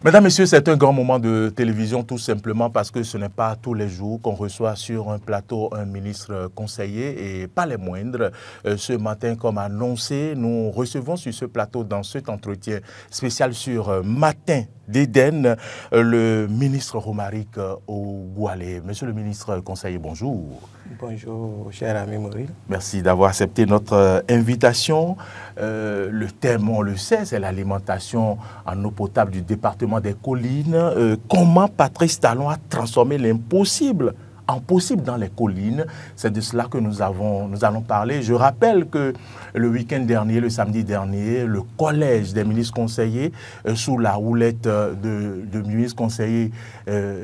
Mesdames, Messieurs, c'est un grand moment de télévision tout simplement parce que ce n'est pas tous les jours qu'on reçoit sur un plateau un ministre conseiller et pas les moindres. Ce matin, comme annoncé, nous recevons sur ce plateau dans cet entretien spécial sur Matin d'Éden, le ministre Romaric Ogoualé. Monsieur le ministre conseiller, bonjour. Bonjour, cher ami Maurice. Merci d'avoir accepté notre invitation. Le thème, on le sait, c'est l'alimentation en eau potable du département des Collines. Comment Patrice Talon a transformé l'impossible en possible dans les collines? C'est de cela que nous allons parler. Je rappelle que le week-end dernier, le samedi dernier, le collège des ministres conseillers, sous la houlette de ministre conseiller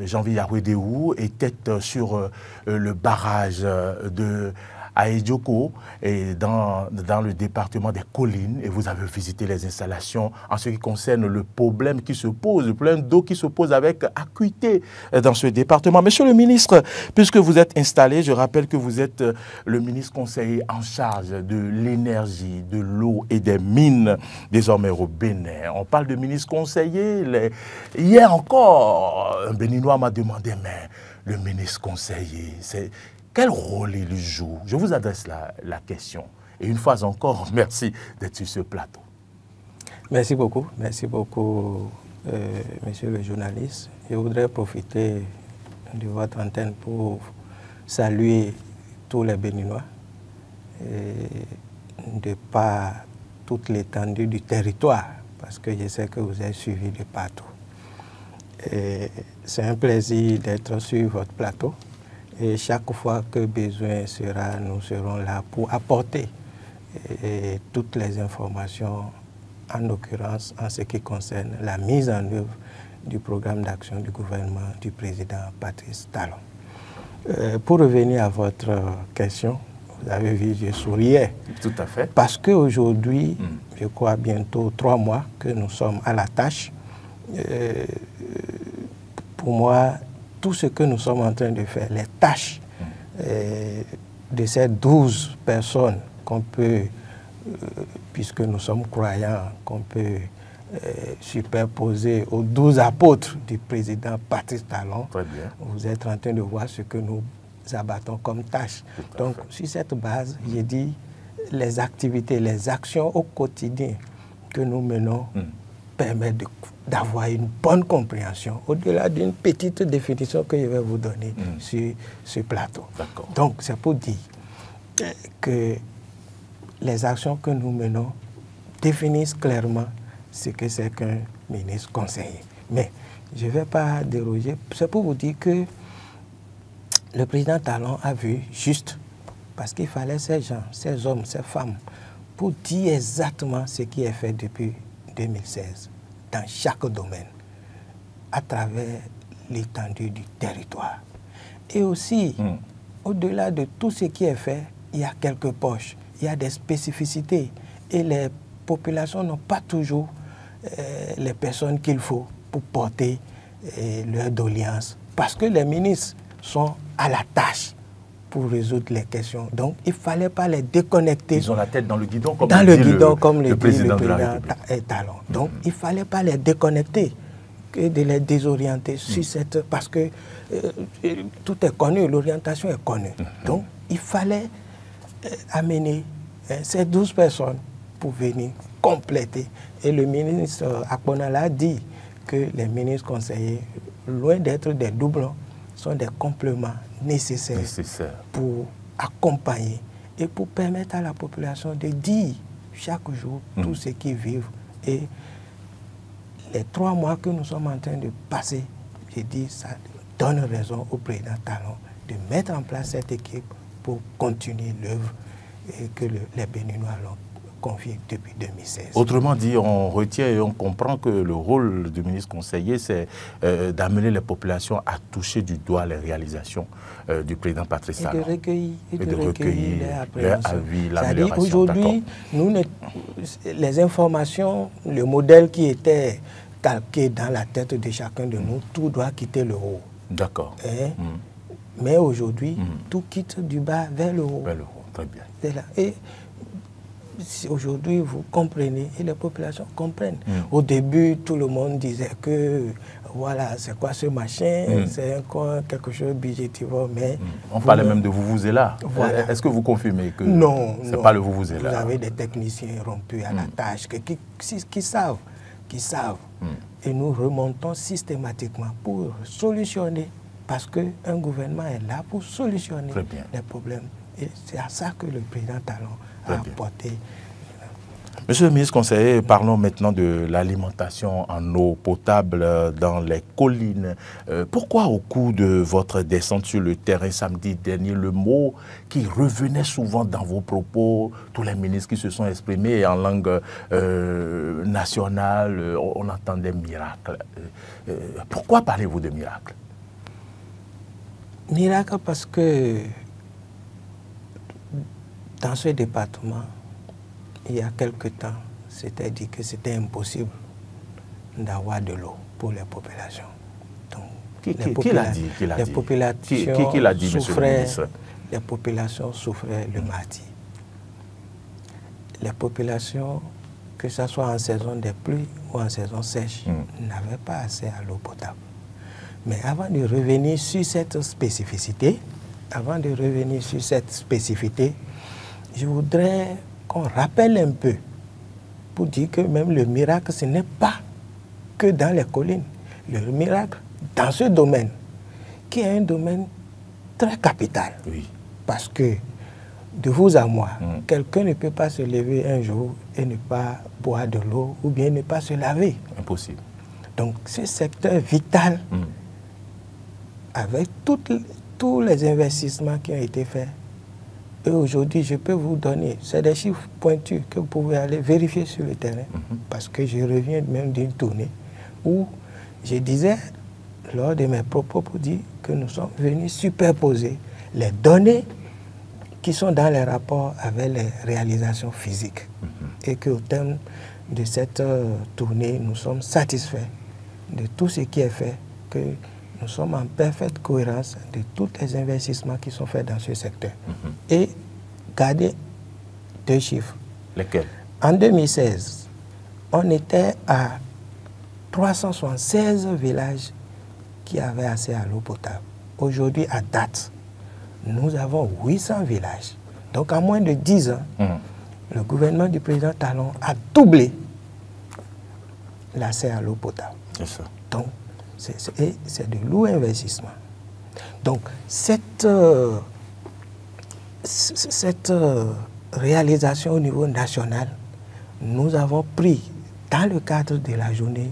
Janvier Yahweh-Déhou, était sur le barrage de Aïdjoko et dans le département des Collines, et vous avez visité les installations en ce qui concerne le problème qui se pose, le problème d'eau qui se pose avec acuité dans ce département. Monsieur le ministre, puisque vous êtes installé, je rappelle que vous êtes le ministre conseiller en charge de l'énergie, de l'eau et des mines, désormais au Bénin. On parle de ministre conseiller. Hier encore, un Béninois m'a demandé, mais le ministre conseiller, quel rôle il joue? Je vous adresse la question. Et une fois encore, merci d'être sur ce plateau. Merci beaucoup, monsieur le journaliste. Je voudrais profiter de votre antenne pour saluer tous les Béninois de par toute l'étendue du territoire, parce que je sais que vous êtes suivis de partout. C'est un plaisir d'être sur votre plateau. Et chaque fois que besoin sera, nous serons là pour apporter toutes les informations, en l'occurrence en ce qui concerne la mise en œuvre du programme d'action du gouvernement du président Patrice Talon. Pour revenir à votre question, vous avez vu, je souriais. Tout à fait. Parce qu'aujourd'hui, je crois bientôt 3 mois que nous sommes à la tâche. Pour moi, tout ce que nous sommes en train de faire, les tâches de ces 12 personnes qu'on peut, puisque nous sommes croyants, qu'on peut superposer aux 12 apôtres du président Patrice Talon. Très bien. Vous êtes en train de voir ce que nous abattons comme tâches. Donc, sur cette base, j'ai dit les activités, les actions au quotidien que nous menons permettent d'avoir une bonne compréhension, au-delà d'une petite définition que je vais vous donner sur ce plateau. Donc, c'est pour dire que les actions que nous menons définissent clairement ce que c'est qu'un ministre conseiller. Mais je ne vais pas déroger. C'est pour vous dire que le président Talon a vu juste, parce qu'il fallait ces gens, ces hommes, ces femmes, pour dire exactement ce qui est fait depuis 2016 dans chaque domaine, à travers l'étendue du territoire. Et aussi, au-delà de tout ce qui est fait, il y a quelques poches, il y a des spécificités, et les populations n'ont pas toujours les personnes qu'il faut pour porter leur doléance, parce que les ministres sont à la tâche pour résoudre les questions. Donc, il ne fallait pas les déconnecter. Ils ont la tête dans le guidon, comme le président de la République. Talon. Donc, il ne fallait pas les déconnecter, que de les désorienter sur cette... Parce que tout est connu, l'orientation est connue. Donc, il fallait amener ces 12 personnes pour venir compléter. Et le ministre Akponala a dit que les ministres conseillers, loin d'être des doublons, sont des compléments nécessaires pour accompagner et pour permettre à la population de dire chaque jour tout ce qu'ils vivent. Et les 3 mois que nous sommes en train de passer, j'ai dit, ça donne raison au président Talon de mettre en place cette équipe pour continuer l'œuvre que les Béninois l'ont confiée depuis 2016. Autrement dit, on retient et on comprend que le rôle du ministre conseiller, c'est d'amener les populations à toucher du doigt les réalisations du président Patrice Talon. Et de recueillir leur avis, l'amélioration. Aujourd'hui, les informations, le modèle qui était calqué dans la tête de chacun de nous, tout doit quitter le haut. D'accord. Mais aujourd'hui, tout quitte du bas vers le haut. Vers le haut, très bien. Et aujourd'hui, vous comprenez et les populations comprennent. Au début, tout le monde disait que, voilà, c'est quoi ce machin, c'est encore quelque chose de budgétivore, mais... On parlait même de vous-vous-là. Voilà. Est-ce que vous confirmez que ce n'est pas le vous-vous-là? Vous avez des techniciens rompus à la tâche qui savent. Et nous remontons systématiquement pour solutionner, parce qu'un gouvernement est là pour solutionner les problèmes. Et c'est à ça que le président Talon a apporté. Monsieur le ministre conseiller, parlons maintenant de l'alimentation en eau potable dans les collines. Pourquoi au cours de votre descente sur le terrain samedi dernier, le mot qui revenait souvent dans vos propos, tous les ministres qui se sont exprimés en langue nationale, on entendait miracle. Pourquoi parlez-vous de miracle? Miracle parce que dans ce département, il y a quelque temps, c'était dit que c'était impossible d'avoir de l'eau pour les populations. Donc, qui l'a dit? Les populations qui l'a dit, monsieur le ministre? Les populations souffraient le mardi. Les populations, que ce soit en saison des pluies ou en saison sèche, n'avaient pas accès à l'eau potable. Mais avant de revenir sur cette spécificité, je voudrais qu'on rappelle un peu pour dire que même le miracle, ce n'est pas que dans les collines. Le miracle, dans ce domaine, qui est un domaine très capital. Oui. Parce que, de vous à moi, quelqu'un ne peut pas se lever un jour et ne pas boire de l'eau ou bien ne pas se laver. Impossible. Donc, ce secteur vital, avec tous les investissements qui ont été faits, et aujourd'hui, je peux vous donner, c'est des chiffres pointus que vous pouvez aller vérifier sur le terrain, parce que je reviens même d'une tournée où je disais, lors de mes propos, pour dire que nous sommes venus superposer les données qui sont dans les rapports avec les réalisations physiques. Et qu'au terme de cette tournée, nous sommes satisfaits de tout ce qui est fait, que nous sommes en parfaite cohérence de tous les investissements qui sont faits dans ce secteur. Et gardez deux chiffres. Lesquels? En 2016, on était à 376 villages qui avaient accès à l'eau potable. Aujourd'hui, à date, nous avons 800 villages. Donc, en moins de 10 ans, le gouvernement du président Talon a doublé l'accès à l'eau potable. C'est ça. Donc, c'est de lourds investissements. Donc, cette réalisation au niveau national, nous avons pris, dans le cadre de la journée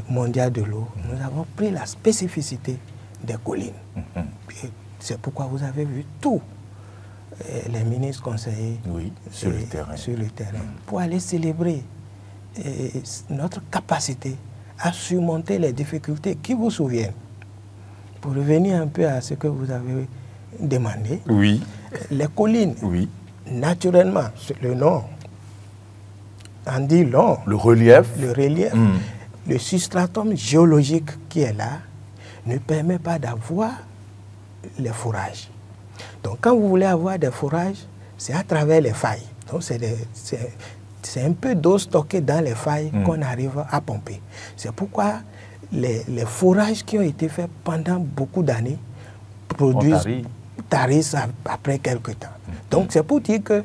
mondiale de l'eau, nous avons pris la spécificité des collines. C'est pourquoi vous avez vu tous les ministres conseillers sur le terrain, pour aller célébrer notre capacité à surmonter les difficultés qui vous souviennent. Pour revenir un peu à ce que vous avez demandé, les collines, naturellement, le nom en dit long. Le relief. Le substratum géologique qui est là ne permet pas d'avoir les fourrages. Donc quand vous voulez avoir des fourrages, c'est à travers les failles. Donc c'est un peu d'eau stockée dans les failles qu'on arrive à pomper. C'est pourquoi les fourrages qui ont été faits pendant beaucoup d'années tarissent après quelques temps. Donc c'est pour dire que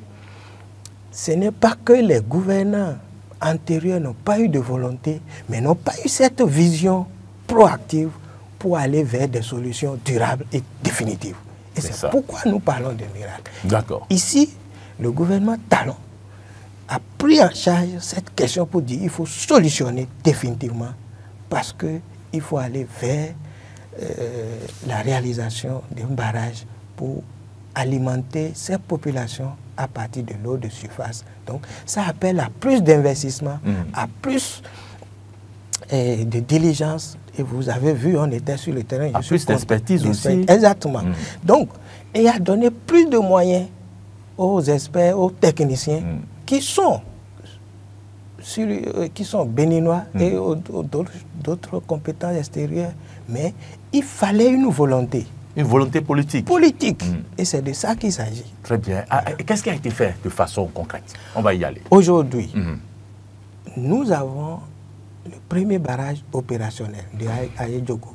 ce n'est pas que les gouvernants antérieurs n'ont pas eu de volonté, mais n'ont pas eu cette vision proactive pour aller vers des solutions durables et définitives. Et c'est pourquoi nous parlons de miracle. D'accord. Ici, le gouvernement Talon a pris en charge cette question pour dire qu'il faut solutionner définitivement parce qu'il faut aller vers la réalisation d'un barrage pour alimenter ces populations à partir de l'eau de surface. Donc, ça appelle à plus d'investissement, à plus de diligence. Et vous avez vu, on était sur le terrain. À plus d'expertise aussi. Exactement. Donc, il a donné plus de moyens aux experts, aux techniciens qui sont béninois et d'autres compétences extérieures. Mais il fallait une volonté. Une volonté politique. Politique. Et c'est de ça qu'il s'agit. Très bien. Qu'est-ce qui a été fait de façon concrète? On va y aller. Aujourd'hui, nous avons le premier barrage opérationnel de Aye-Djoko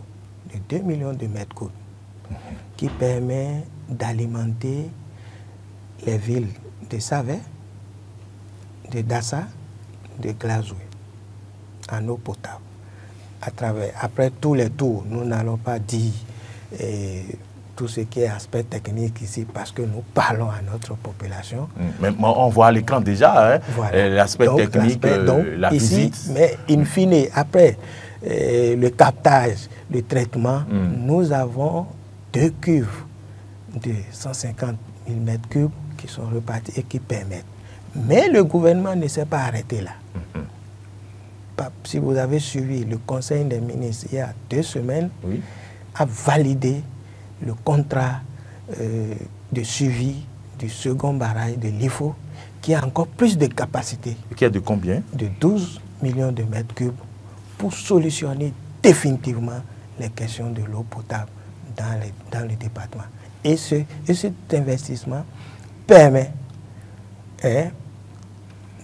de 2 millions de mètres cubes qui permet d'alimenter les villes de Savé, de Dassa, de Glazoué en eau potable. Après tous les tours, nous n'allons pas dire tout ce qui est aspect technique ici parce que nous parlons à notre population. Mais on voit à l'écran déjà, hein, voilà. L'aspect technique, la ici, visite. Mais in fine, après le captage, le traitement, nous avons 2 cuves de 150 000 m3 qui sont repartis et qui permettent. Mais le gouvernement ne s'est pas arrêté là. Si vous avez suivi le Conseil des ministres il y a 2 semaines, a validé le contrat de suivi du second barrage de l'IFO qui a encore plus de capacité. Qui est de combien? De 12 millions de mètres cubes pour solutionner définitivement les questions de l'eau potable dans le département. Et cet investissement permet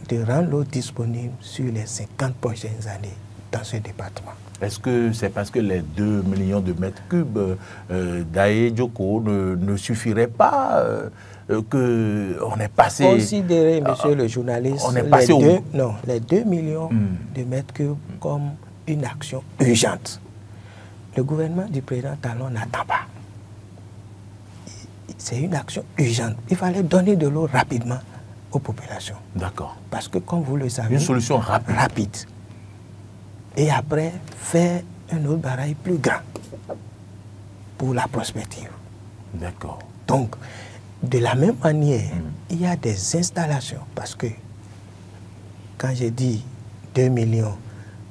de rendre l'eau disponible sur les 50 prochaines années dans ce département. Est-ce que c'est parce que les 2 millions de mètres cubes d'Aye-Djoko ne suffiraient pas qu'on est passé... Considérez, monsieur le journaliste, on est passé les 2 millions de mètres cubes comme une action urgente. Le gouvernement du président Talon n'attend pas. C'est une action urgente. Il fallait donner de l'eau rapidement aux populations. D'accord. Parce que, comme vous le savez... Une solution rapide. Et après, faire un autre barrage plus grand pour la prospective. D'accord. Donc, de la même manière, il y a des installations. Parce que, quand j'ai dit 2 millions,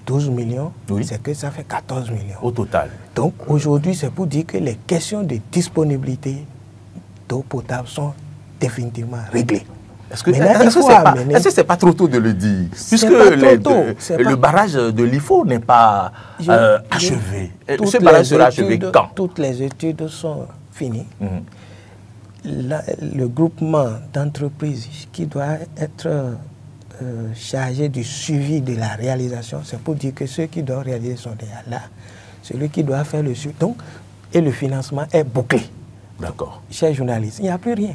12 millions, c'est que ça fait 14 millions. Au total. Donc, aujourd'hui, c'est pour dire que les questions de disponibilité d'eau potable sont définitivement réglées. Est-ce que ce n'est pas trop tôt de le dire? Puisque le barrage de l'IFO n'est pas achevé. Ce barrage sera achevé quand? Toutes les études sont finies. Le groupement d'entreprises qui doit être chargé du suivi de la réalisation, c'est pour dire que ceux qui doivent réaliser sont déjà là. Celui qui doit faire le suivi. Donc, et le financement est bouclé. D'accord. Chers journalistes, il n'y a plus rien.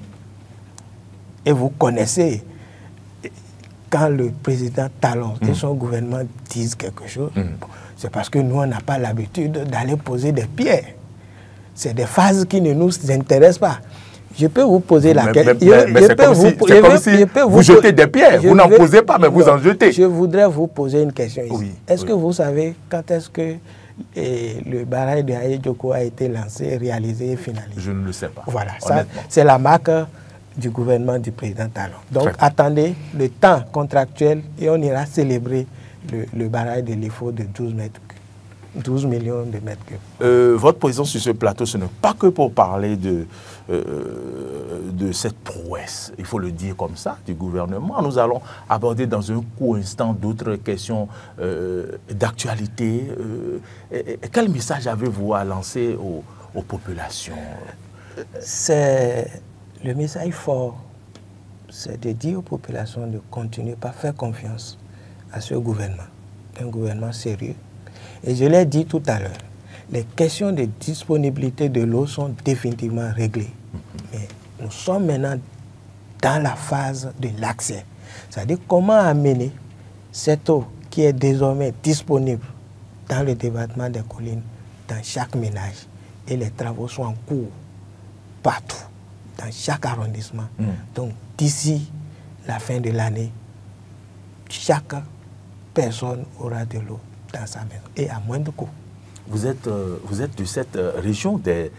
Et vous connaissez, quand le président Talon et son gouvernement disent quelque chose, c'est parce que nous, on n'a pas l'habitude d'aller poser des pierres. C'est des phases qui ne nous intéressent pas. Je peux vous poser la question. C'est comme si vous jetez des pierres. Vous n'en posez pas, mais vous en jetez. Je voudrais vous poser une question ici. Est-ce que vous savez quand est-ce que le barrage de Aye-Djoko a été lancé, réalisé et finalisé? Je ne le sais pas. Voilà, c'est la marque du gouvernement du président Talon. Donc, attendez le temps contractuel et on ira célébrer le barrage de l'IFO de 12 millions de mètres cubes. Votre présence sur ce plateau, ce n'est pas que pour parler de cette prouesse, il faut le dire comme ça, du gouvernement. Nous allons aborder dans un court instant d'autres questions d'actualité. Quel message avez-vous à lancer aux populations? Le message fort, c'est de dire aux populations de continuer par faire confiance à ce gouvernement, un gouvernement sérieux. Et je l'ai dit tout à l'heure, les questions de disponibilité de l'eau sont définitivement réglées. Mais nous sommes maintenant dans la phase de l'accès. C'est-à-dire comment amener cette eau qui est désormais disponible dans le département des collines, dans chaque ménage. Et les travaux sont en cours partout, dans chaque arrondissement. Donc d'ici la fin de l'année, chaque personne aura de l'eau dans sa maison et à moindre coût. Vous êtes de cette région des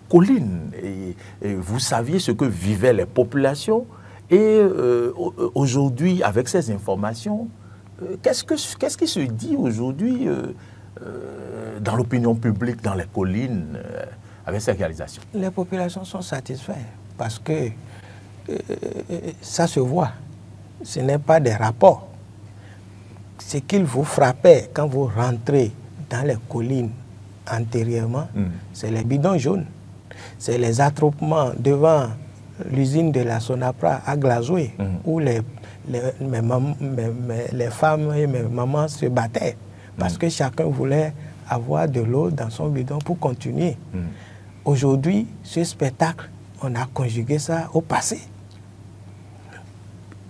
collines et vous saviez ce que vivaient les populations et aujourd'hui, avec ces informations, qu'est-ce qui se dit aujourd'hui dans l'opinion publique, dans les collines, avec ces réalisations? Les populations sont satisfaites parce que ça se voit. Ce n'est pas des rapports. Ce qu'il vous frappait quand vous rentrez dans les collines antérieurement, c'est les bidons jaunes. c'est les attroupements devant l'usine de la Sonapra à Glazoué, où les femmes et mes mamans se battaient parce que chacun voulait avoir de l'eau dans son bidon pour continuer. Aujourd'hui, ce spectacle, on a conjugué ça au passé.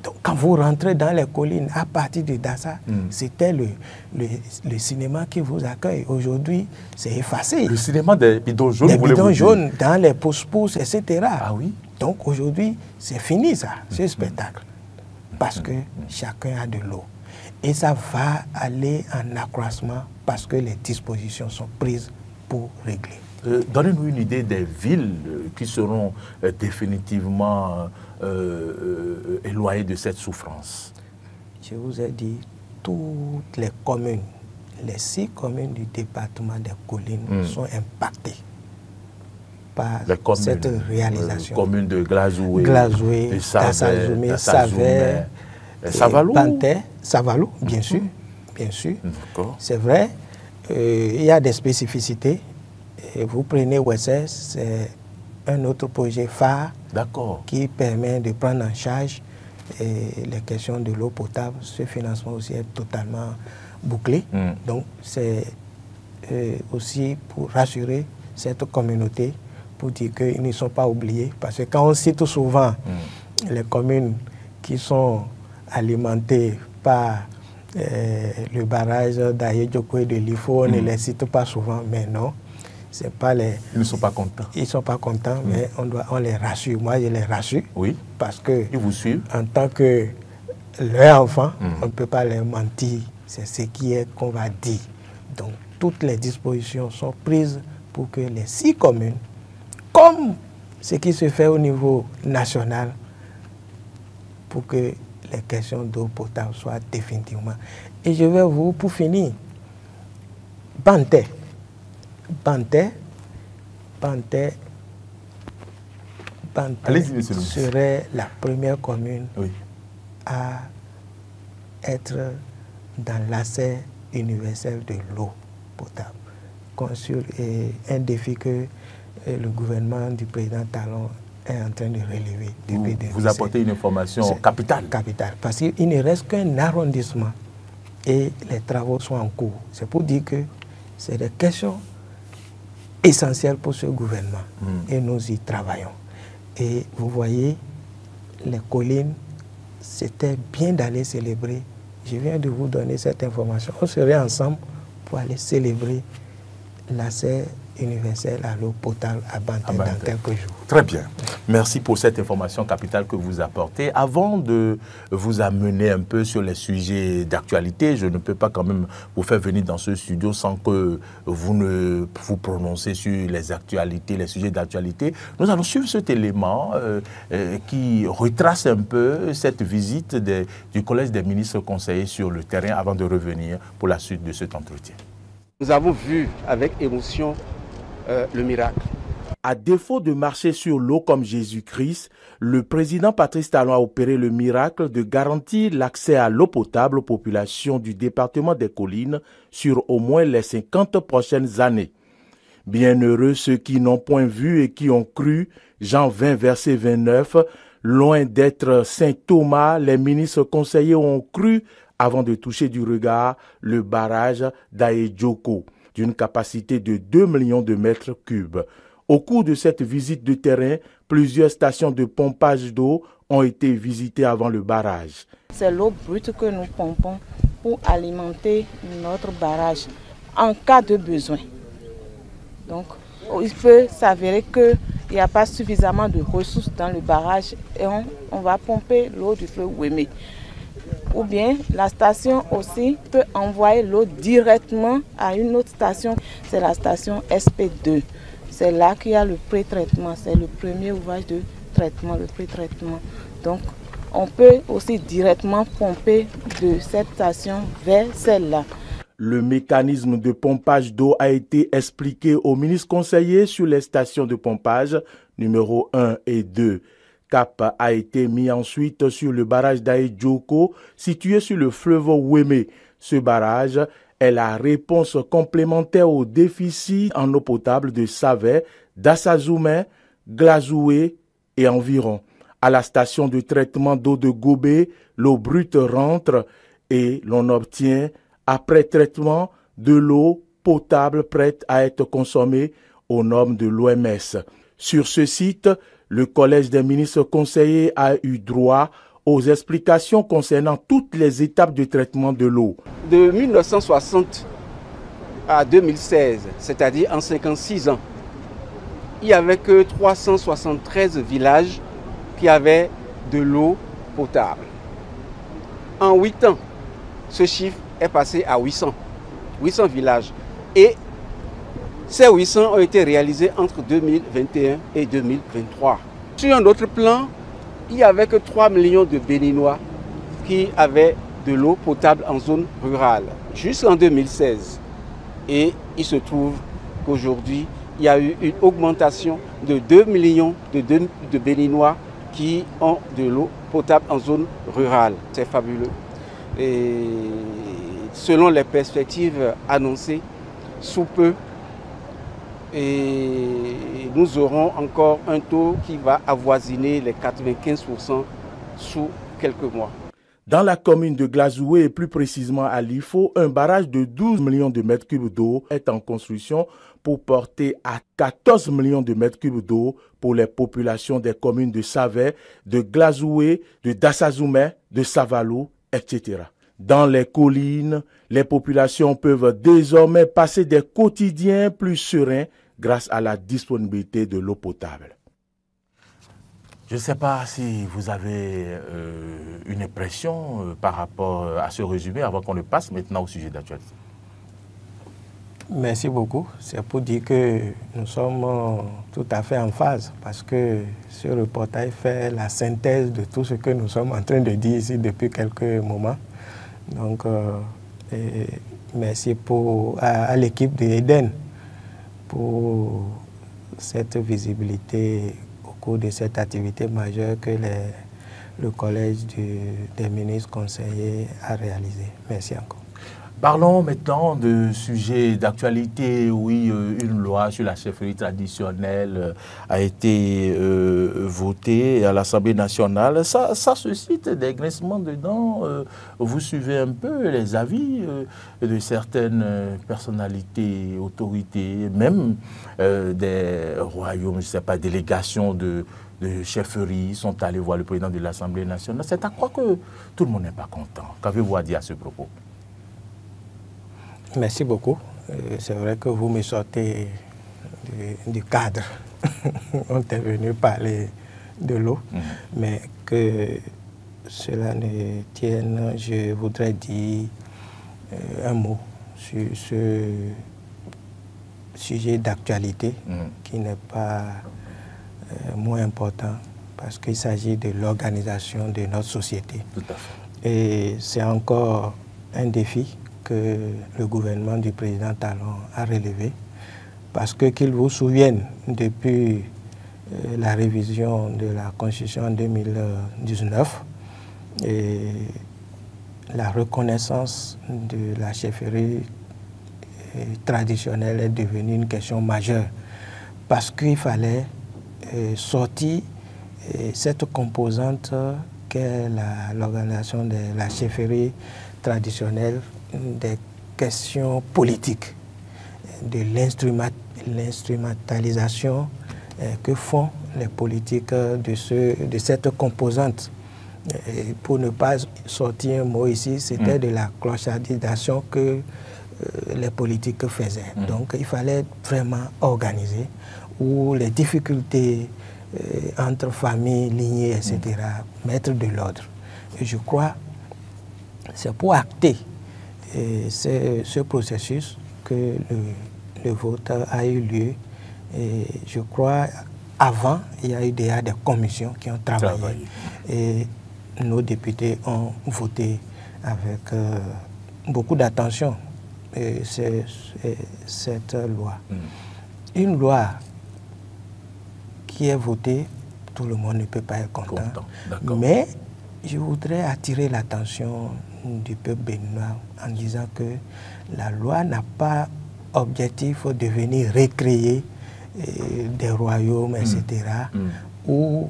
Donc, quand vous rentrez dans les collines, à partir de Dassa, c'était le cinéma qui vous accueille. Aujourd'hui, c'est effacé. Le cinéma des bidons jaunes, des bidons jaunes dans les pousse-pousse, etc. Ah oui? Donc aujourd'hui, c'est fini ça, ce spectacle. Parce que chacun a de l'eau. Et ça va aller en accroissement parce que les dispositions sont prises pour régler. Donnez-nous une idée des villes qui seront définitivement éloignées de cette souffrance. Je vous ai dit, toutes les communes, les 6 communes du département des Collines sont impactées par cette réalisation. Les communes de Glazoué, Tassazoumé, Savère, Savalou, bien sûr. C'est vrai, il y a des spécificités. Et vous prenez OSS, c'est un autre projet phare qui permet de prendre en charge les questions de l'eau potable. Ce financement aussi est totalement bouclé. Donc c'est aussi pour rassurer cette communauté, pour dire qu'ils ne sont pas oubliés. Parce que quand on cite souvent les communes qui sont alimentées par le barrage d'Aye-Djoko et de Lifo, on ne les cite pas souvent, mais non. C'est pas les... Ils ne sont pas contents. Ils ne sont pas contents, mais on les rassure. Moi, je les rassure. Oui. Parce que, ils vous suivent. En tant que leur enfant, on ne peut pas leur mentir. C'est ce qui est qu'on va dire. Donc, toutes les dispositions sont prises pour que les 6 communes, comme ce qui se fait au niveau national, pour que les questions d'eau potable soient définitivement. Et je vais vous, pour finir, Banté serait la première commune à être dans l'accès universel de l'eau potable. Un défi que le gouvernement du président Talon est en train de relever. Vous apportez une information capitale. Capitale, parce qu'il ne reste qu'un arrondissement et les travaux sont en cours. C'est pour dire que c'est des questions essentielles pour ce gouvernement et nous y travaillons. Et vous voyez, les collines, c'était bien d'aller célébrer. Je viens de vous donner cette information. On serait ensemble pour aller célébrer l'accès universel à l'eau potable à Banté dans quelques jours. Très bien. Merci pour cette information capitale que vous apportez. Avant de vous amener un peu sur les sujets d'actualité, je ne peux pas quand même vous faire venir dans ce studio sans que vous ne vous prononcez sur les actualités, les sujets d'actualité. Nous allons suivre cet élément qui retrace un peu cette visite du Collège des ministres conseillers sur le terrain avant de revenir pour la suite de cet entretien. Nous avons vu avec émotion le miracle. À défaut de marcher sur l'eau comme Jésus-Christ, le président Patrice Talon a opéré le miracle de garantir l'accès à l'eau potable aux populations du département des Collines sur au moins les 50 prochaines années. Bienheureux ceux qui n'ont point vu et qui ont cru, Jean 20, verset 29, loin d'être Saint Thomas, les ministres conseillers ont cru avant de toucher du regard le barrage d'Aye-Djoko, d'une capacité de 2 millions de mètres cubes. Au cours de cette visite de terrain, plusieurs stations de pompage d'eau ont été visitées avant le barrage. C'est l'eau brute que nous pompons pour alimenter notre barrage en cas de besoin. Donc, il peut s'avérer qu'il n'y a pas suffisamment de ressources dans le barrage et on va pomper l'eau du fleuve Ouémé. Ou bien la station aussi peut envoyer l'eau directement à une autre station, c'est la station SP2. C'est là qu'il y a le pré-traitement, c'est le premier ouvrage de traitement, le pré-traitement. Donc on peut aussi directement pomper de cette station vers celle-là. Le mécanisme de pompage d'eau a été expliqué au ministre conseiller sur les stations de pompage numéro 1 et 2. Cap a été mis ensuite sur le barrage d'Aye-Djoko, situé sur le fleuve Ouémé. Ce barrage est la réponse complémentaire au déficit en eau potable de Savè, d'Assazoumè, Glazoué et environ. À la station de traitement d'eau de Gobé, l'eau brute rentre et l'on obtient, après traitement, de l'eau potable prête à être consommée aux normes de l'OMS. Sur ce site, le Collège des ministres conseillers a eu droit aux explications concernant toutes les étapes de traitement de l'eau. De 1960 à 2016, c'est-à-dire en 56 ans, il n'y avait que 373 villages qui avaient de l'eau potable. En 8 ans, ce chiffre est passé à 800 villages. Et ces 800 ont été réalisés entre 2021 et 2023. Sur un autre plan, il n'y avait que 3 millions de Béninois qui avaient de l'eau potable en zone rurale, jusqu'en 2016. Et il se trouve qu'aujourd'hui, il y a eu une augmentation de 2 millions de Béninois qui ont de l'eau potable en zone rurale. C'est fabuleux. Et selon les perspectives annoncées, sous peu, et nous aurons encore un taux qui va avoisiner les 95% sous quelques mois. Dans la commune de Glazoué et plus précisément à Lifo, un barrage de 12 millions de mètres cubes d'eau est en construction pour porter à 14 millions de mètres cubes d'eau pour les populations des communes de Savè, de Glazoué, de Dassazoumè, de Savalou, etc. Dans les collines, les populations peuvent désormais passer des quotidiens plus sereins grâce à la disponibilité de l'eau potable. Je ne sais pas si vous avez une impression par rapport à ce résumé avant qu'on le passe maintenant au sujet d'actualité. Merci beaucoup. C'est pour dire que nous sommes tout à fait en phase parce que ce reportage fait la synthèse de tout ce que nous sommes en train de dire ici depuis quelques moments. Donc, merci à l'équipe de Eden pour cette visibilité au cours de cette activité majeure que le Collège des ministres conseillers a réalisée. Merci encore. Parlons maintenant de sujets d'actualité. Oui, une loi sur la chefferie traditionnelle a été votée à l'Assemblée nationale. Ça suscite des grincements dedans. Vous suivez un peu les avis de certaines personnalités, autorités, même des royaumes, je ne sais pas, délégations de chefferie sont allés voir le président de l'Assemblée nationale. C'est à croire que tout le monde n'est pas content. Qu'avez-vous à dire à ce propos? Merci beaucoup. C'est vrai que vous me sortez du cadre. On est venu parler de l'eau, mais que cela ne tienne, je voudrais dire un mot sur ce sujet d'actualité qui n'est pas moins important parce qu'il s'agit de l'organisation de notre société. Tout à fait. Et c'est encore un défi que le gouvernement du président Talon a relevé, parce que qu'il vous souvienne, depuis la révision de la Constitution en 2019, et la reconnaissance de la chefferie traditionnelle est devenue une question majeure, parce qu'il fallait sortir cette composante qu'est l'organisation de la chefferie traditionnelle des questions politiques, de l'instrumentalisation que font les politiques de cette composante. Et pour ne pas sortir un mot ici, c'était de la clochardisation que les politiques faisaient. Donc il fallait vraiment organiser, où les difficultés entre familles, lignées, etc., mettre de l'ordre. Et je crois que c'est pour acter ce processus que le vote a eu lieu. Et je crois, avant, il y a eu déjà des commissions qui ont travaillé. Et nos députés ont voté avec beaucoup d'attention cette loi. Une loi qui est votée, tout le monde ne peut pas être content. Mais je voudrais attirer l'attention du peuple béninois en disant que la loi n'a pas objectif de venir recréer des royaumes, etc., ou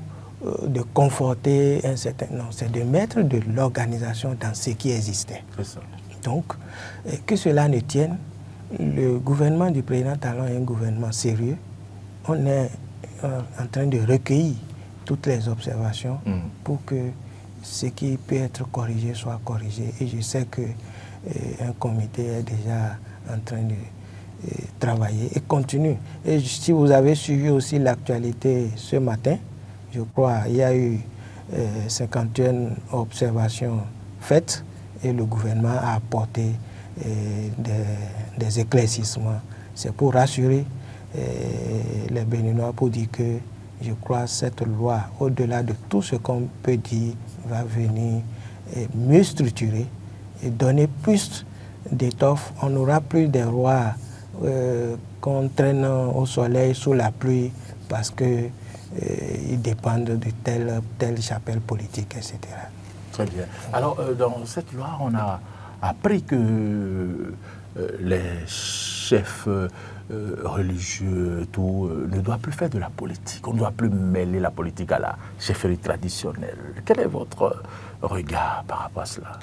de conforter un certain... Non, c'est de mettre de l'organisation dans ce qui existait. Ça. Donc, que cela ne tienne, le gouvernement du président Talon est un gouvernement sérieux. On est en train de recueillir toutes les observations pour que ce qui peut être corrigé soit corrigé. Et je sais qu'un comité est déjà en train de travailler et continue. Et si vous avez suivi aussi l'actualité ce matin, je crois il y a eu 51 observations faites et le gouvernement a apporté des éclaircissements. C'est pour rassurer les Béninois, pour dire que je crois que cette loi, au-delà de tout ce qu'on peut dire, va venir mieux structurer et donner plus d'étoffe. On n'aura plus des rois qu'on traîne au soleil, sous la pluie, parce qu'ils dépendent de telle chapelle politique, etc. Très bien. Alors, dans cette loi, on a appris que les chefs religieux, tout, ne doivent plus faire de la politique. On ne doit plus mêler la politique à la chefferie traditionnelle. Quel est votre regard par rapport à cela?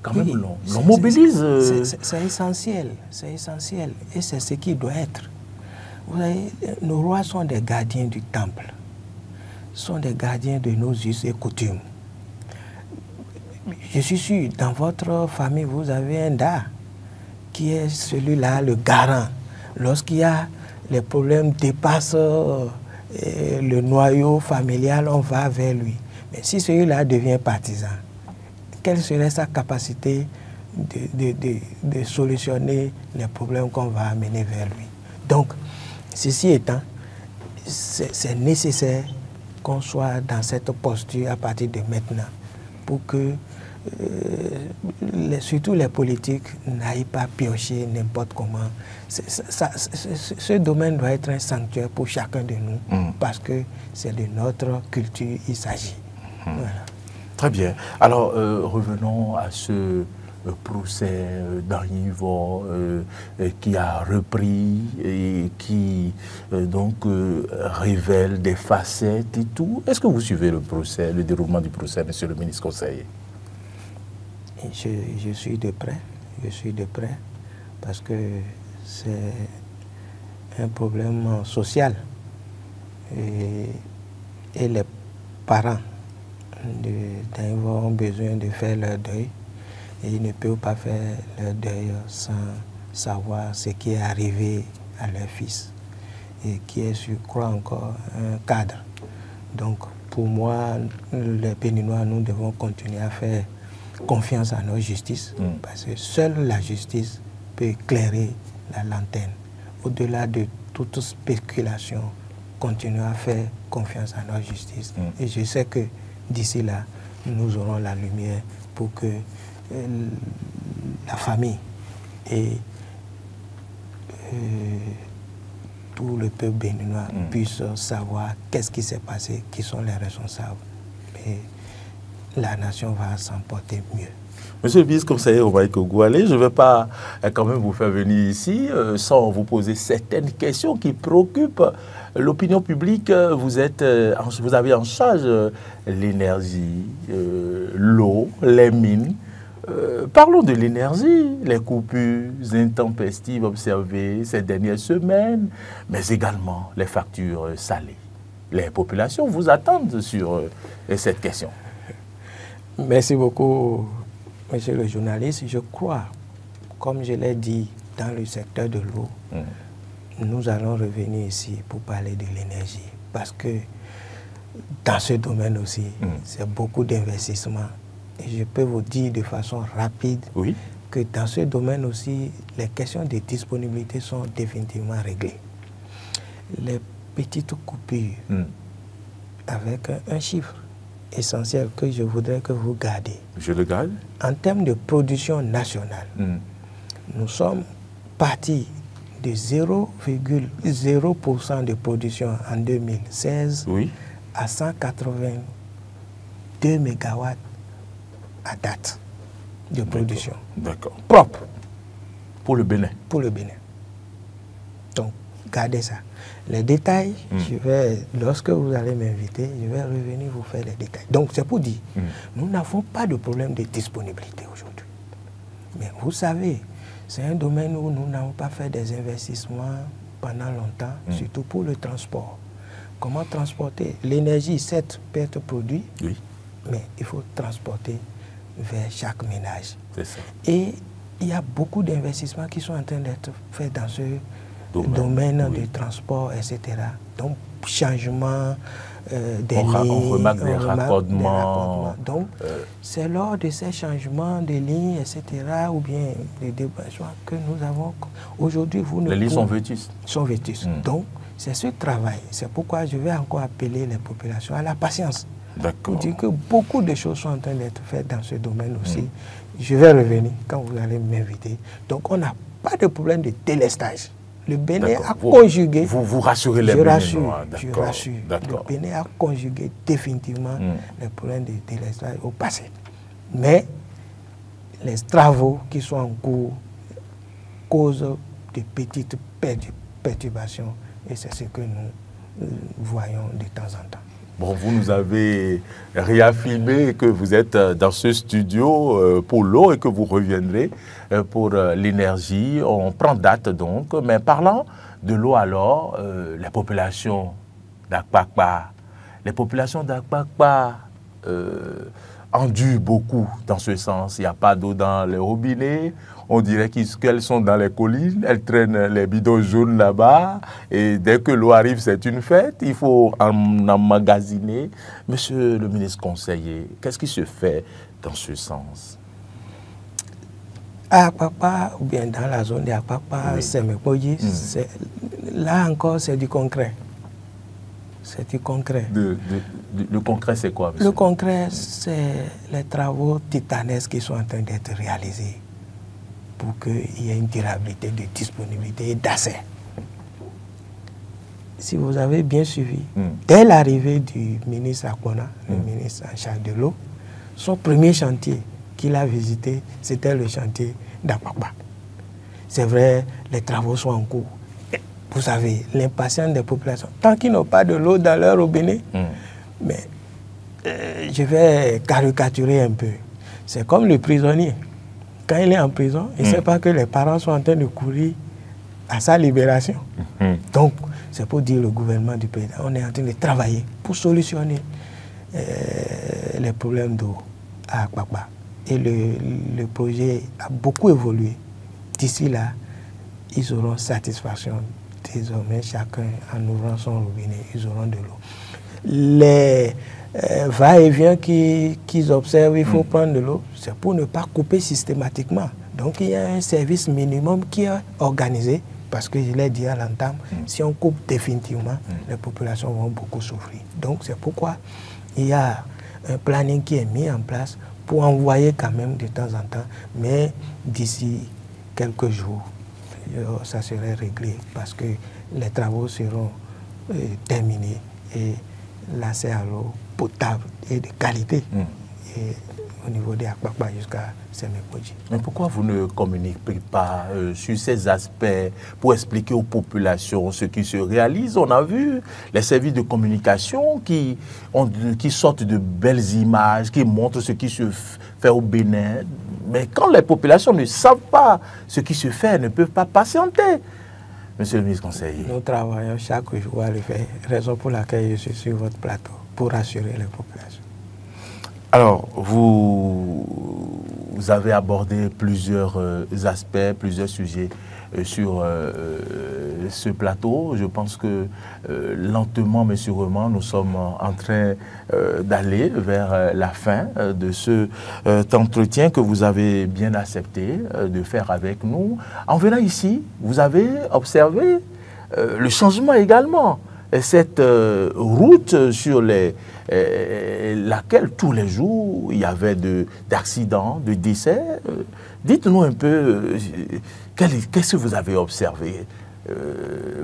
Quand même, l'on mobilise... C'est essentiel, c'est essentiel. Et c'est ce qui doit être. Vous voyez, nos rois sont des gardiens du temple, sont des gardiens de nos us et coutumes. Je suis sûr, dans votre famille, vous avez un da qui est celui-là, le garant. Lorsqu'il y a les problèmes dépassent le noyau familial, on va vers lui. Mais si celui-là devient partisan, quelle serait sa capacité de solutionner les problèmes qu'on va amener vers lui? Donc, ceci étant, c'est nécessaire qu'on soit dans cette posture à partir de maintenant pour que surtout les politiques n'aillent pas piocher n'importe comment. Ce domaine doit être un sanctuaire pour chacun de nous parce que c'est de notre culture il s'agit. Voilà. Très bien. Alors, revenons à ce procès d'Argny-Yvon qui a repris et qui donc révèle des facettes et tout. Est-ce que vous suivez le procès, le déroulement du procès, monsieur le ministre conseiller? Je suis de près, parce que c'est un problème social et les parents ont besoin de faire leur deuil et ils ne peuvent pas faire leur deuil sans savoir ce qui est arrivé à leur fils et qui est, je crois, encore un cadre. Donc pour moi, les Béninois, nous devons continuer à faire confiance à notre justice, parce que seule la justice peut éclairer la lanterne. Au-delà de toute spéculation, continuer à faire confiance à notre justice. Et je sais que d'ici là, nous aurons la lumière pour que la famille et tout le peuple béninois puisse savoir qu'est-ce qui s'est passé, qui sont les responsables. Et la nation va s'en porter mieux. Monsieur le ministre conseiller Romaï Kogoualé, je ne vais pas quand même vous faire venir ici sans vous poser certaines questions qui préoccupent l'opinion publique. Vous avez en charge l'énergie, l'eau, les mines. Parlons de l'énergie, les coupures intempestives observées ces dernières semaines, mais également les factures salées. Les populations vous attendent sur cette question. Merci beaucoup, monsieur le journaliste. Je crois, comme je l'ai dit, dans le secteur de l'eau, nous allons revenir ici pour parler de l'énergie. Parce que dans ce domaine aussi, c'est beaucoup d'investissements. Et je peux vous dire de façon rapide que dans ce domaine aussi, les questions de disponibilité sont définitivement réglées. Les petites coupures, avec un chiffre essentiel que je voudrais que vous gardiez. Je le garde. En termes de production nationale, nous sommes partis de 0,0% de production en 2016 à 182 mégawatts à date. de production. D'accord. Propre. Pour le Bénin. Pour le Bénin. Donc, gardez ça. Les détails, lorsque vous allez m'inviter, je vais revenir vous faire les détails. Donc, c'est pour dire, nous n'avons pas de problème de disponibilité aujourd'hui. Mais vous savez, c'est un domaine où nous n'avons pas fait des investissements pendant longtemps, surtout pour le transport. Comment transporter? L'énergie, certes, peut être produite, mais il faut transporter vers chaque ménage. C'est ça. Et il y a beaucoup d'investissements qui sont en train d'être faits dans ce domaine de transport, etc. Donc, changement des lignes. On remarque des raccordements. Donc, c'est lors de ces changements de lignes, etc., ou bien des débranchements que nous avons. Aujourd'hui, les lignes sont vétustes. Sont vétustes. Donc, c'est ce travail. C'est pourquoi je vais encore appeler les populations à la patience. Pour dire que beaucoup de choses sont en train d'être faites dans ce domaine aussi. Je vais revenir quand vous allez m'inviter. Donc, on n'a pas de problème de délestage. Le Bénin a conjugué... Vous rassurez les Béninois. Je rassure. Le Bénin a conjugué définitivement les problèmes de délestage au passé. Mais les travaux qui sont en cours causent de petites perturbations. Et c'est ce que nous voyons de temps en temps. Bon, vous nous avez réaffirmé que vous êtes dans ce studio pour l'eau et que vous reviendrez pour l'énergie. On prend date donc. Mais parlant de l'eau alors, les populations d'Akpakpa, endurent beaucoup dans ce sens. Il n'y a pas d'eau dans les robinets. On dirait qu'elles sont dans les collines, elles traînent les bidons jaunes là-bas. Et dès que l'eau arrive, c'est une fête. Il faut en emmagasiner. Monsieur le ministre conseiller, qu'est-ce qui se fait dans ce sens? À Akpakpa, ou bien dans la zone d'Akpakpa, Semekoji, là encore, c'est du concret. C'est du concret. Le concret, c'est quoi, monsieur? Le concret, c'est les travaux titanesques qui sont en train d'être réalisés pour qu'il y ait une durabilité de disponibilité et d'accès. Si vous avez bien suivi, dès l'arrivée du ministre Akona, le ministre en charge de l'eau, son premier chantier qu'il a visité, c'était le chantier d'Akpakpa. C'est vrai, les travaux sont en cours. Vous savez, l'impatience des populations, tant qu'ils n'ont pas de l'eau dans leur robinet, mais je vais caricaturer un peu. C'est comme le prisonnier. Quand il est en prison, il ne sait pas que les parents sont en train de courir à sa libération. Donc, c'est pour dire le gouvernement du pays, on est en train de travailler pour solutionner les problèmes d'eau à Akpakpa. Et le projet a beaucoup évolué. D'ici là, ils auront satisfaction. Désormais, chacun, en ouvrant son robinet, ils auront de l'eau. Les va-et-vient qu'ils observent, il faut prendre de l'eau, c'est pour ne pas couper systématiquement. Donc, il y a un service minimum qui est organisé, parce que je l'ai dit à l'entame, si on coupe définitivement, les populations vont beaucoup souffrir. Donc, c'est pourquoi il y a un planning qui est mis en place pour envoyer quand même de temps en temps, mais d'ici quelques jours, ça serait réglé parce que les travaux seront terminés et l'accès à l'eau potable et de qualité et au niveau des Akpakpa jusqu'à Semekoji. Mais pourquoi vous ne communiquez pas sur ces aspects pour expliquer aux populations ce qui se réalise? On a vu les services de communication qui sortent de belles images, qui montrent ce qui se fait au Bénin. Mais quand les populations ne savent pas ce qui se fait, elles ne peuvent pas patienter. Monsieur le ministre conseiller. Nous travaillons chaque jour à le faire, raison pour laquelle je suis sur votre plateau, pour rassurer les populations. Alors, vous avez abordé plusieurs aspects, plusieurs sujets sur ce plateau. Je pense que lentement mais sûrement, nous sommes en train d'aller vers la fin de cet entretien que vous avez bien accepté de faire avec nous. En venant ici, vous avez observé le changement également. Cette route sur laquelle tous les jours il y avait d'accidents, de décès. Dites-nous un peu, qu'est-ce que vous avez observé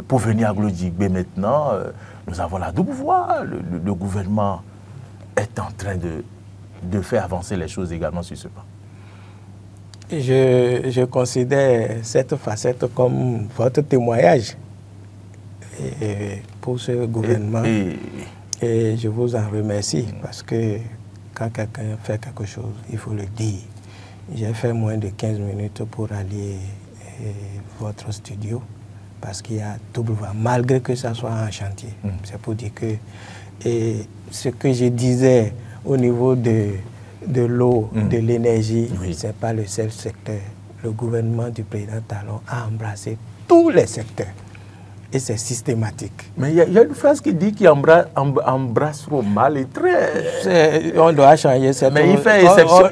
pour venir à Glodjigbe maintenant? Nous avons la double voie. Le gouvernement est en train de faire avancer les choses également sur ce plan. Je considère cette facette comme votre témoignage pour ce gouvernement. Et je vous en remercie parce que quand quelqu'un fait quelque chose, il faut le dire. J'ai fait moins de 15 minutes pour aller à votre studio parce qu'il y a double voie, malgré que ça soit en chantier. C'est pour dire que ce que je disais au niveau de l'eau, de l'énergie, ce n'est pas le seul secteur. Le gouvernement du président Talon a embrassé tous les secteurs. Et c'est systématique. Mais il y a une phrase qui dit qu'il embrasse trop mal et très... On doit changer cette... Mais il fait exception.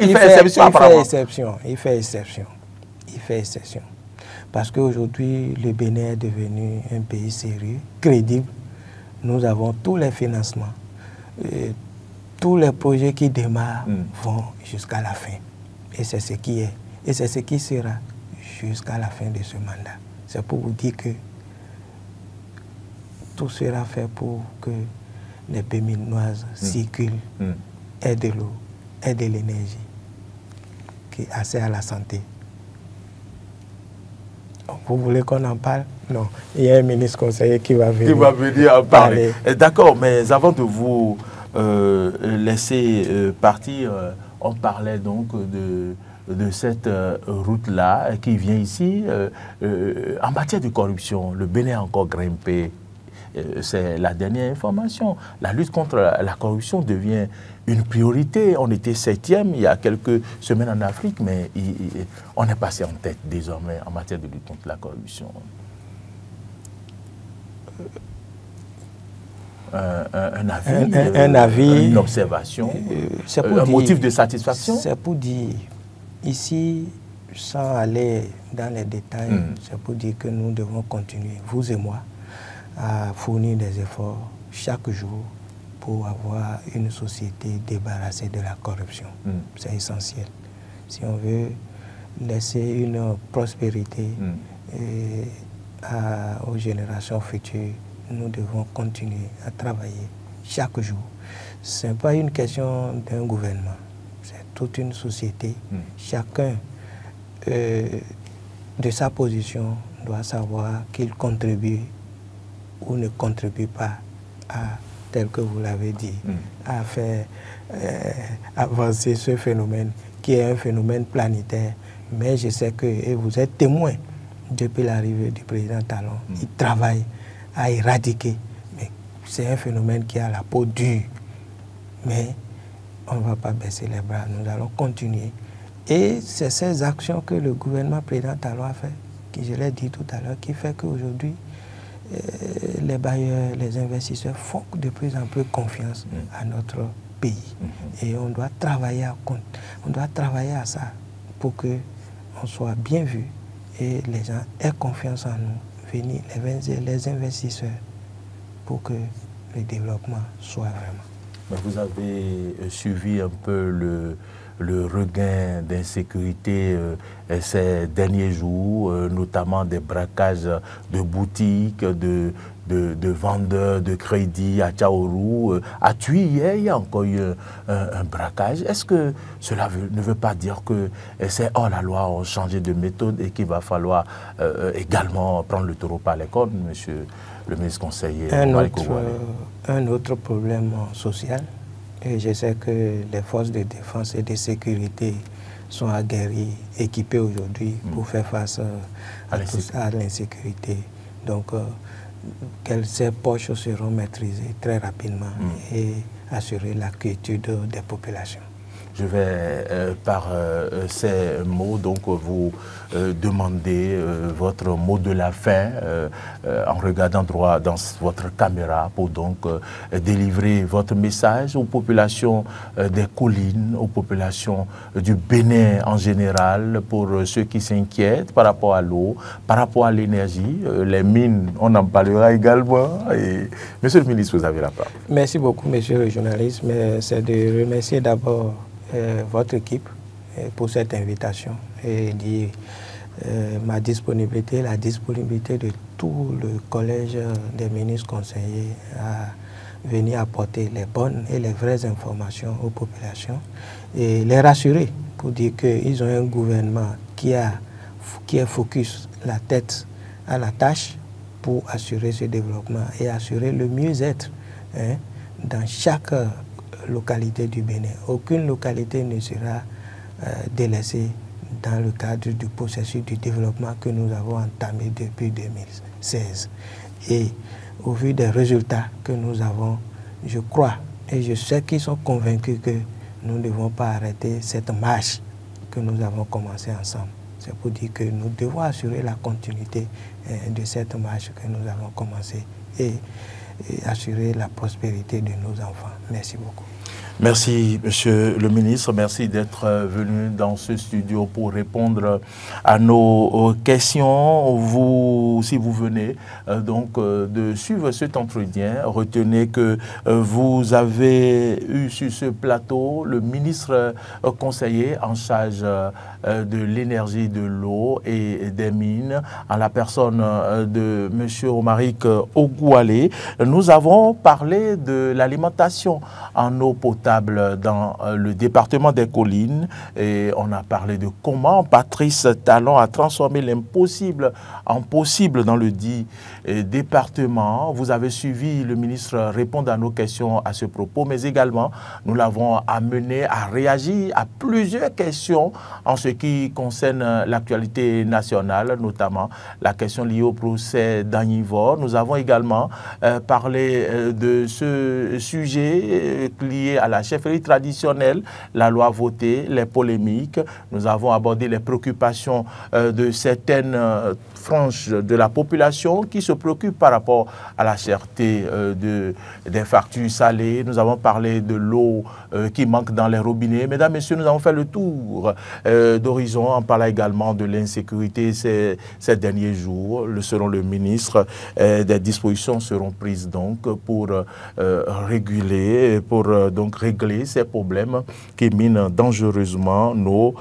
Il fait exception. Parce qu'aujourd'hui, le Bénin est devenu un pays sérieux, crédible. Nous avons tous les financements. Tous les projets qui démarrent vont jusqu'à la fin. Et c'est ce qui est. Et c'est ce qui sera jusqu'à la fin de ce mandat. C'est pour vous dire que tout sera fait pour que les Béninoises circulent, aient de l'eau, aient de l'énergie, qui est assez à la santé. Vous voulez qu'on en parle? Non. Il y a un ministre conseiller qui va venir. Qui va venir en parler. D'accord, mais avant de vous laisser partir, on parlait donc de cette route-là qui vient ici. En matière de corruption, le Bénin a encore grimpé. C'est la dernière information. La lutte contre la corruption devient une priorité. On était 7e il y a quelques semaines en Afrique, mais on est passé en tête désormais en matière de lutte contre la corruption. Un avis, une observation, un motif de satisfaction. C'est pour dire, ici, sans aller dans les détails, c'est pour dire que nous devons continuer, vous et moi, à fournir des efforts chaque jour pour avoir une société débarrassée de la corruption. C'est essentiel. Si on veut laisser une prospérité aux générations futures, nous devons continuer à travailler chaque jour. Ce n'est pas une question d'un gouvernement, c'est toute une société. Chacun de sa position doit savoir qu'il contribue ou ne contribue pas à, tel que vous l'avez dit, à faire avancer ce phénomène qui est un phénomène planétaire. Mais je sais que, et vous êtes témoin depuis l'arrivée du président Talon, il travaille à éradiquer. Mais c'est un phénomène qui a la peau dure. Mais on ne va pas baisser les bras, nous allons continuer. Et c'est ces actions que le gouvernement président Talon a fait, qui je l'ai dit tout à l'heure, qui fait qu'aujourd'hui, les bailleurs, les investisseurs font de plus en plus confiance à notre pays. Et on doit travailler à ça pour qu'on soit bien vu et les gens aient confiance en nous, venir les investisseurs, pour que le développement soit vraiment. Mais vous avez suivi un peu le regain d'insécurité ces derniers jours, notamment des braquages de boutiques, de vendeurs de crédit à Tchaourou. À Thuy, hier, il y a encore eu un braquage. Est-ce que cela ne veut pas dire que ces hors-la-loi ont changé de méthode et qu'il va falloir également prendre le taureau par les cornes, monsieur le ministre conseiller? Un autre problème social. Et je sais que les forces de défense et de sécurité sont aguerries, équipées aujourd'hui pour faire face à l'insécurité. Donc, ces poches seront maîtrisées très rapidement et assurer la quiétude des populations. Je vais, par ces mots, donc vous demander votre mot de la fin en regardant droit dans votre caméra pour donc délivrer votre message aux populations des collines, aux populations du Bénin en général, pour ceux qui s'inquiètent par rapport à l'eau, par rapport à l'énergie, les mines, on en parlera également. Et, monsieur le ministre, vous avez la parole. Merci beaucoup, monsieur le journaliste. C'est de remercier d'abord votre équipe pour cette invitation et dire ma disponibilité, la disponibilité de tout le collège des ministres conseillers à venir apporter les bonnes et les vraies informations aux populations et les rassurer pour dire qu'ils ont un gouvernement qui est focus la tête à la tâche pour assurer ce développement et assurer le mieux-être dans chaque localité du Bénin. Aucune localité ne sera délaissée dans le cadre du processus du développement que nous avons entamé depuis 2016. Et au vu des résultats que nous avons, je crois et je sais qu'ils sont convaincus que nous ne devons pas arrêter cette marche que nous avons commencée ensemble. C'est pour dire que nous devons assurer la continuité de cette marche que nous avons commencée et assurer la prospérité de nos enfants. Merci beaucoup. Merci, Monsieur le ministre. Merci d'être venu dans ce studio pour répondre à nos questions. Si vous venez de suivre cet entretien, retenez que vous avez eu sur ce plateau le ministre conseiller en charge de l'énergie, de l'eau et des mines, en la personne de Monsieur Romaric Ogoualé. Nous avons parlé de l'alimentation en eau potable dans le département des Collines et on a parlé de comment Patrice Talon a transformé l'impossible en possible dans le dit département. Vous avez suivi le ministre répondre à nos questions à ce propos, mais également nous l'avons amené à réagir à plusieurs questions en ce qui concerne l'actualité nationale, notamment la question liée au procès d'Agnivor. Nous avons également parlé de ce sujet lié à la chefferie traditionnelle, la loi votée, les polémiques. Nous avons abordé les préoccupations de certaines franges de la population qui se préoccupent par rapport à la cherté des factures salées. Nous avons parlé de l'eau qui manque dans les robinets. Mesdames, Messieurs, nous avons fait le tour d'horizon en parlant également de l'insécurité ces derniers jours. Selon le ministre, des dispositions seront prises donc pour réguler, pour régler ces problèmes qui minent dangereusement nos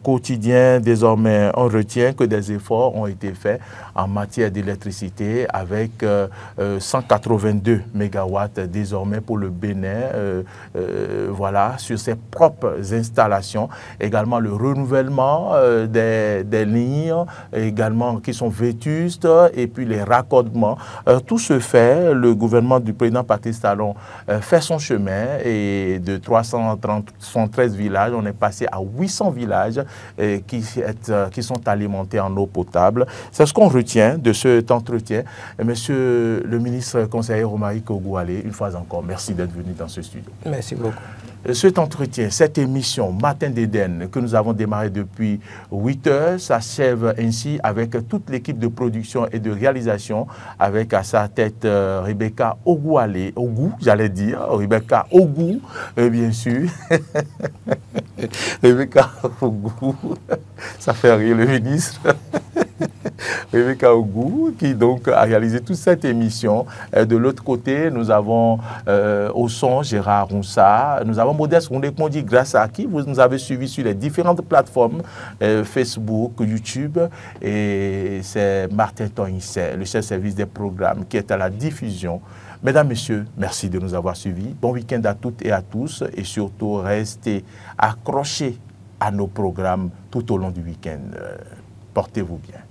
quotidiens. Désormais, on retient que des efforts ont été faits en matière d'électricité avec 182 mégawatts désormais pour le Bénin, voilà, sur ses propres installations. Également le renouvellement des lignes, également qui sont vétustes, et puis les raccordements. Tout se fait. Le gouvernement du président Patrice Talon fait son chemin et de 313 villages, on est passé à 800 villages qui sont alimentés en eau potable. C'est ce qu'on retient de cet entretien. Monsieur le ministre conseiller Romaric Ogoualé, une fois encore, merci d'être venu dans ce studio. Merci beaucoup. Cet entretien, cette émission Matin d'Éden que nous avons démarré depuis 8 heures, s'achève ainsi avec toute l'équipe de production et de réalisation, avec à sa tête Rebecca Ogoualé, Rebecca Ogou, bien sûr. Rebecca Ogou, ça fait rire le ministre. Rebecca Ogou, qui donc a réalisé toute cette émission. De l'autre côté, nous avons au son Gérard Roussa, nous avons Modeste Rondekondi, grâce à qui vous nous avez suivis sur les différentes plateformes, Facebook, YouTube, et c'est Martin Tonisset, le chef de service des programmes, qui est à la diffusion. Mesdames, Messieurs, merci de nous avoir suivis. Bon week-end à toutes et à tous, et surtout restez accrochés à nos programmes tout au long du week-end. Portez-vous bien.